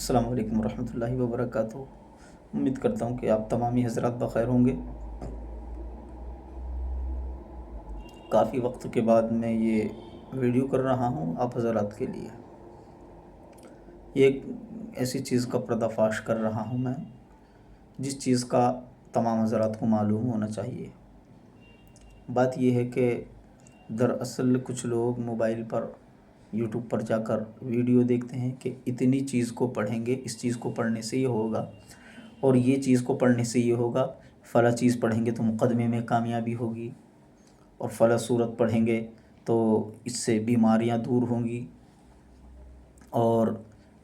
السلام علیکم ورحمۃ اللہ وبرکاتہ۔ امید کرتا ہوں کہ آپ تمامی حضرات بخیر ہوں گے۔ کافی وقت کے بعد میں یہ ویڈیو کر رہا ہوں آپ حضرات کے لیے۔ یہ ایک ایسی چیز کا پردہ فاش کر رہا ہوں میں جس چیز کا تمام حضرات کو معلوم ہونا چاہیے۔ بات یہ ہے کہ دراصل کچھ لوگ موبائل پر یوٹیوب پر جا کر ویڈیو دیکھتے ہیں کہ اتنی چیز کو پڑھیں گے، اس چیز کو پڑھنے سے یہ ہوگا، اور یہ چیز کو پڑھنے سے یہ ہوگا، فلاں چیز پڑھیں گے تو مقدمے میں کامیابی ہوگی، اور فلاں صورت پڑھیں گے تو اس سے بیماریاں دور ہوں گی، اور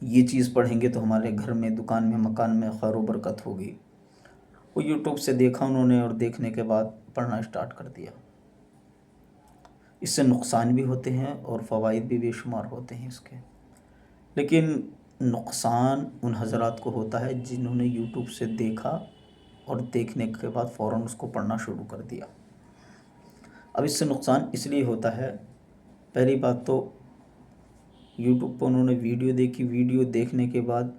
یہ چیز پڑھیں گے تو ہمارے گھر میں، دکان میں، مکان میں خیر و برکت ہوگی۔ وہ یوٹیوب سے دیکھا انہوں نے، اور دیکھنے کے بعد پڑھنا اسٹارٹ کر دیا۔ اس سے نقصان بھی ہوتے ہیں اور فوائد بھی بے شمار ہوتے ہیں اس کے، لیکن نقصان ان حضرات کو ہوتا ہے جنہوں نے یوٹیوب سے دیکھا اور دیکھنے کے بعد فوراً اس کو پڑھنا شروع کر دیا۔ اب اس سے نقصان اس لیے ہوتا ہے، پہلی بات تو یوٹیوب پر انہوں نے ویڈیو دیکھی، ویڈیو دیکھنے کے بعد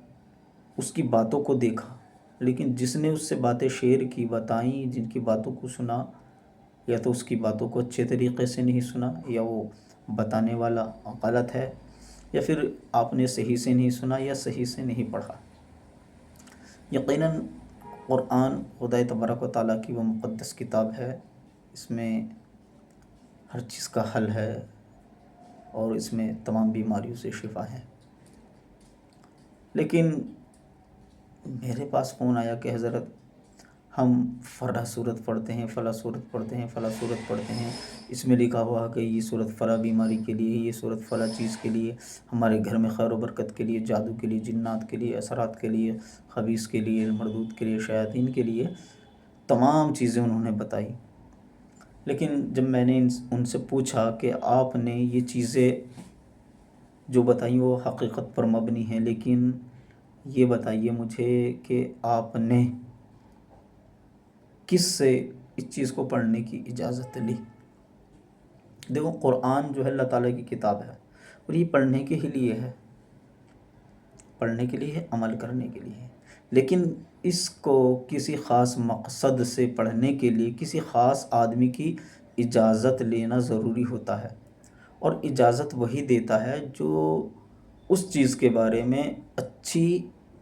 اس کی باتوں کو دیکھا، لیکن جس نے اس سے باتیں شیئر کی، بتائیں، جن کی باتوں کو سنا، یا تو اس کی باتوں کو اچھے طریقے سے نہیں سنا، یا وہ بتانے والا غلط ہے، یا پھر آپ نے صحیح سے نہیں سنا یا صحیح سے نہیں پڑھا۔ یقیناً قرآن خدا تبارک و تعالیٰ کی وہ مقدس کتاب ہے، اس میں ہر چیز کا حل ہے، اور اس میں تمام بیماریوں سے شفا ہے۔ لیکن میرے پاس فون آیا کہ حضرت ہم فلاں صورت پڑھتے ہیں، فلاں صورت پڑھتے ہیں، فلاں صورت پڑھتے ہیں، اس میں لکھا ہوا کہ یہ صورت فلاں بیماری کے لیے، یہ صورت فلاں چیز کے لیے، ہمارے گھر میں خیر و برکت کے لیے، جادو کے لیے، جنات کے لیے، اثرات کے لیے، خبیث کے لیے، مردود کے لیے، شیاطین کے لیے، تمام چیزیں انہوں نے بتائی۔ لیکن جب میں نے ان سے پوچھا کہ آپ نے یہ چیزیں جو بتائیں وہ حقیقت پر مبنی ہیں، لیکن یہ بتائیے مجھے کہ آپ نے کس سے اس چیز کو پڑھنے کی اجازت لی؟ دیکھو، قرآن جو ہے اللہ تعالیٰ کی کتاب ہے، اور یہ پڑھنے کے ہی لیے ہے، پڑھنے کے لیے ہے، عمل کرنے کے لیے ہے، لیکن اس کو کسی خاص مقصد سے پڑھنے کے لیے کسی خاص آدمی کی اجازت لینا ضروری ہوتا ہے، اور اجازت وہی دیتا ہے جو اس چیز کے بارے میں اچھی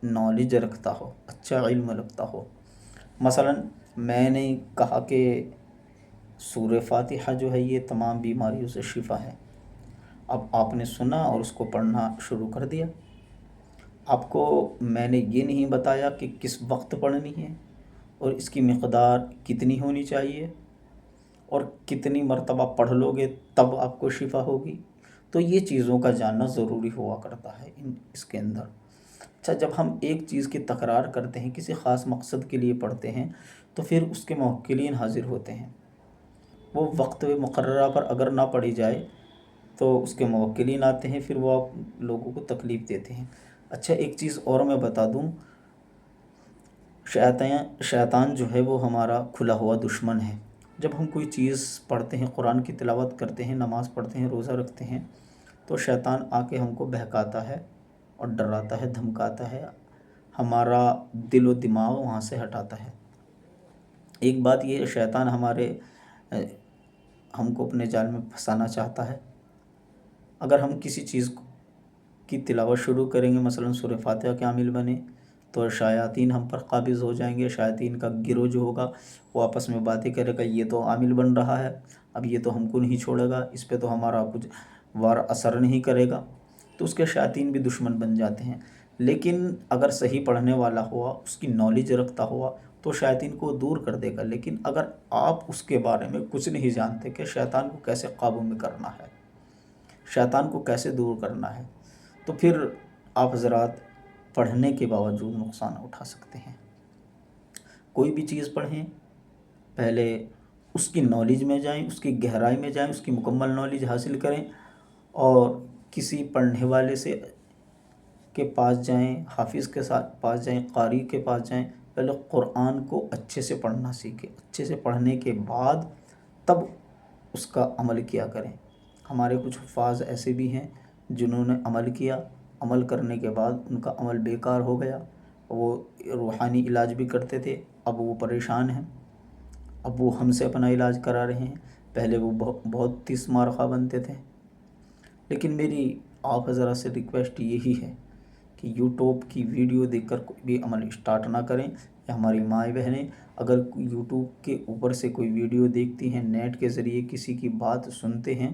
نالج رکھتا ہو، اچھا علم رکھتا ہو۔ مثلا میں نے کہا کہ سورہ فاتحہ جو ہے یہ تمام بیماریوں سے شفا ہے، اب آپ نے سنا اور اس کو پڑھنا شروع کر دیا۔ آپ کو میں نے یہ نہیں بتایا کہ کس وقت پڑھنی ہے، اور اس کی مقدار کتنی ہونی چاہیے، اور کتنی مرتبہ پڑھ لو گے تب آپ کو شفا ہوگی۔ تو یہ چیزوں کا جاننا ضروری ہوا کرتا ہے اس کے اندر۔ اچھا، جب ہم ایک چیز کی تکرار کرتے ہیں، کسی خاص مقصد کے لیے پڑھتے ہیں، تو پھر اس کے موکلین حاضر ہوتے ہیں۔ وہ وقت مقررہ پر اگر نہ پڑھی جائے تو اس کے موکلین آتے ہیں، پھر وہ لوگوں کو تکلیف دیتے ہیں۔ اچھا، ایک چیز اور میں بتا دوں، شیطان جو ہے وہ ہمارا کھلا ہوا دشمن ہے۔ جب ہم کوئی چیز پڑھتے ہیں، قرآن کی تلاوت کرتے ہیں، نماز پڑھتے ہیں، روزہ رکھتے ہیں، تو شیطان آ کے ہم کو بہکاتا ہے اور ڈراتا ہے، دھمکاتا ہے، ہمارا دل و دماغ وہاں سے ہٹاتا ہے۔ ایک بات یہ ہے، شیطان ہم کو اپنے جال میں پھنسانا چاہتا ہے۔ اگر ہم کسی چیز کی تلاوت شروع کریں گے، مثلا سورہ فاتحہ کے عامل بنے، تو شیاطین ہم پر قابض ہو جائیں گے۔ شیاطین کا گروہ جو ہوگا وہ آپس میں باتیں کرے گا، یہ تو عامل بن رہا ہے، اب یہ تو ہم کو نہیں چھوڑے گا، اس پہ تو ہمارا کچھ وار اثر نہیں کرے گا، تو اس کے شیاطین بھی دشمن بن جاتے ہیں۔ لیکن اگر صحیح پڑھنے والا ہوا، اس کی نالج رکھتا ہوا، تو شیاطین کو دور کر دے گا۔ لیکن اگر آپ اس کے بارے میں کچھ نہیں جانتے کہ شیطان کو کیسے قابو میں کرنا ہے، شیطان کو کیسے دور کرنا ہے، تو پھر آپ حضرات پڑھنے کے باوجود نقصان اٹھا سکتے ہیں۔ کوئی بھی چیز پڑھیں، پہلے اس کی نالج میں جائیں، اس کی گہرائی میں جائیں، اس کی مکمل نالج حاصل کریں، اور کسی پڑھنے والے کے پاس جائیں، حافظ کے پاس جائیں، قاری کے پاس جائیں، پہلے قرآن کو اچھے سے پڑھنا سیکھیں، اچھے سے پڑھنے کے بعد تب اس کا عمل کیا کریں۔ ہمارے کچھ حفاظ ایسے بھی ہیں جنہوں نے عمل کیا عمل کرنے کے بعد ان کا عمل بیکار ہو گیا، وہ روحانی علاج بھی کرتے تھے، اب وہ پریشان ہیں، اب وہ ہم سے اپنا علاج کرا رہے ہیں، پہلے وہ بہت تیس مارخہ بنتے تھے۔ لیکن میری آپ حضرات سے ریکویسٹ یہی ہے کہ یوٹیوب کی ویڈیو دیکھ کر کوئی بھی عمل اسٹارٹ نہ کریں، یا ہماری مائیں بہنیں اگر یوٹیوب کے اوپر سے کوئی ویڈیو دیکھتی ہیں، نیٹ کے ذریعے کسی کی بات سنتے ہیں،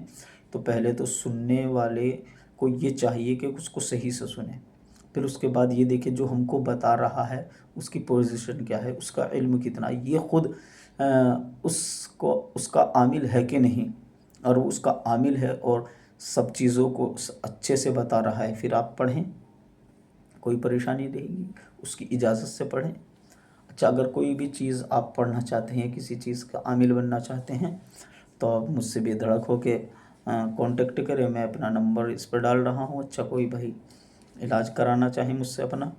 تو پہلے تو سننے والے کو یہ چاہیے کہ اس کو صحیح سے سنیں، پھر اس کے بعد یہ دیکھیں جو ہم کو بتا رہا ہے اس کی پوزیشن کیا ہے، اس کا علم کتنا، یہ خود اس کا عامل ہے کہ نہیں، اور وہ اس کا عامل ہے اور سب چیزوں کو اچھے سے بتا رہا ہے، پھر آپ پڑھیں، کوئی پریشانی نہیں گی، اس کی اجازت سے پڑھیں۔ اچھا، اگر کوئی بھی چیز آپ پڑھنا چاہتے ہیں، کسی چیز کا عامل بننا چاہتے ہیں، تو آپ مجھ سے بے دھڑک ہو کے کانٹیکٹ کریں، میں اپنا نمبر اس پر ڈال رہا ہوں۔ اچھا، کوئی بھائی علاج کرانا چاہیں مجھ سے، اپنا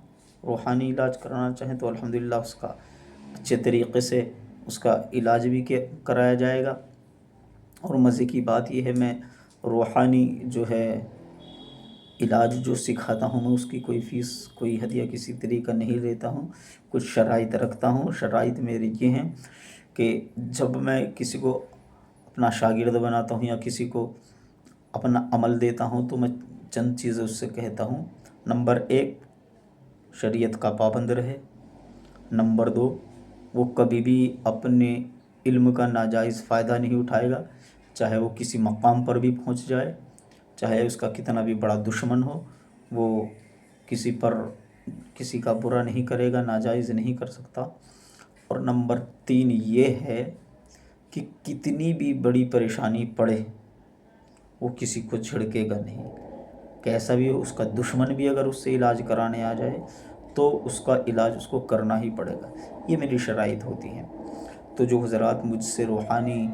روحانی علاج کرانا چاہیں، تو الحمدللہ اس کا اچھے طریقے سے اس کا علاج بھی کرایا جائے گا۔ اور مزے کی بات یہ ہے، میں روحانی جو ہے علاج جو سکھاتا ہوں، میں اس کی کوئی فیس، کوئی ہدیہ کسی طریقہ نہیں لیتا ہوں، کچھ شرائط رکھتا ہوں۔ شرائط میری یہ ہیں کہ جب میں کسی کو اپنا شاگرد بناتا ہوں یا کسی کو اپنا عمل دیتا ہوں، تو میں چند چیزیں اس سے کہتا ہوں۔ نمبر 1، شریعت کا پابند رہے۔ نمبر 2، وہ کبھی بھی اپنے علم کا ناجائز فائدہ نہیں اٹھائے گا، چاہے وہ کسی مقام پر بھی پہنچ جائے، چاہے اس کا کتنا بھی بڑا دشمن ہو، وہ کسی کا برا نہیں کرے گا، ناجائز نہیں کر سکتا۔ اور نمبر 3 یہ ہے کہ کتنی بھی بڑی پریشانی پڑے، وہ کسی کو جھڑکے گا نہیں، کیسا بھی ہو، اس کا دشمن بھی اگر اس سے علاج کرانے آ جائے تو اس کا علاج اس کو کرنا ہی پڑے گا۔ یہ میری شرائط ہوتی ہیں۔ تو جو حضرات مجھ سے روحانی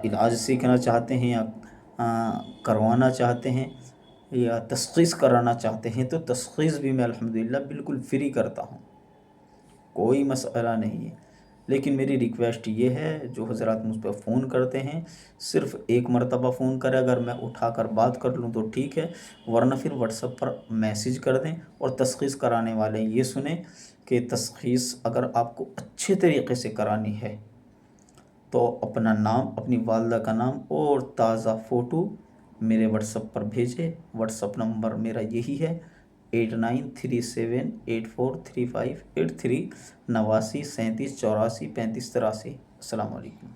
علاج سیکھنا چاہتے ہیں، یا کروانا چاہتے ہیں، یا تشخیص کرانا چاہتے ہیں، تو تشخیص بھی میں الحمدللہ بالکل فری کرتا ہوں، کوئی مسئلہ نہیں ہے۔ لیکن میری ریکویسٹ یہ ہے، جو حضرات مجھ پہ فون کرتے ہیں، صرف ایک مرتبہ فون کرے، اگر میں اٹھا کر بات کر لوں تو ٹھیک ہے، ورنہ پھر واٹس ایپ پر میسیج کر دیں۔ اور تشخیص کرانے والے یہ سنیں کہ تشخیص اگر آپ کو اچھے طریقے سے کرانی ہے تو اپنا نام، اپنی والدہ کا نام اور تازہ فوٹو میرے واٹس ایپ پر بھیجیں۔ واٹس ایپ نمبر میرا یہی ہے، 8937843583، 89 37 84 35 83۔ السلام علیکم۔